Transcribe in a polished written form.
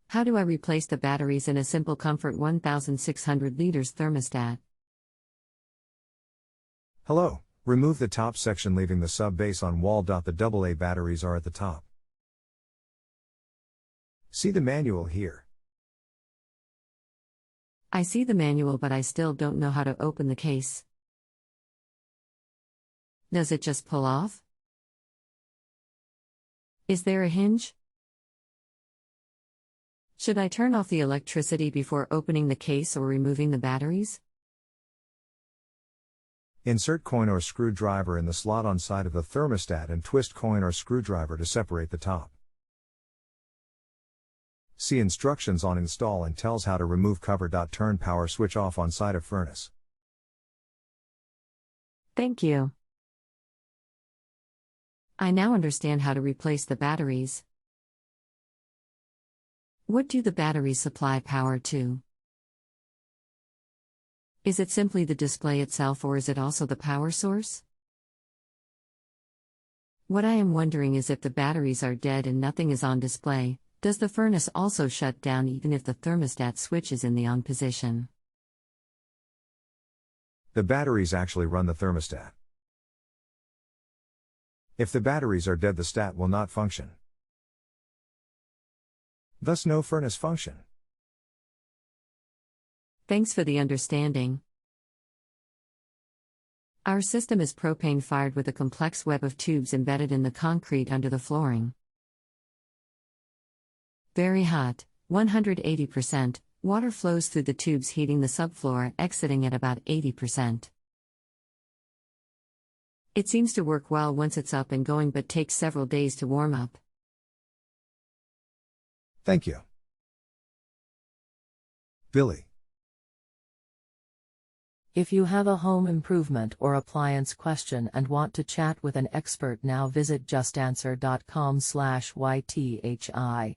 How do I replace the batteries in a simple Comfort 1600 liters thermostat? Hello. Remove the top section, leaving the sub-base on wall. The AA batteries are at the top. See the manual here. I see the manual, but I still don't know how to open the case. Does it just pull off? Is there a hinge? Should I turn off the electricity before opening the case or removing the batteries? Insert coin or screwdriver in the slot on side of the thermostat and twist coin or screwdriver to separate the top. See instructions on install and tells how to remove cover.turn power switch off on side of furnace. Thank you. I now understand how to replace the batteries. What do the batteries supply power to? Is it simply the display itself, or is it also the power source? What I am wondering is, if the batteries are dead and nothing is on display, does the furnace also shut down even if the thermostat switch is in the on position? The batteries actually run the thermostat. If the batteries are dead, the stat will not function. Thus, no furnace function. Thanks for the understanding. Our system is propane-fired with a complex web of tubes embedded in the concrete under the flooring. Very hot, 180%, water flows through the tubes, heating the subfloor, exiting at about 80%. It seems to work well once it's up and going, but takes several days to warm up. Thank you. Billy. If you have a home improvement or appliance question and want to chat with an expert, now visit justanswer.com/ythi.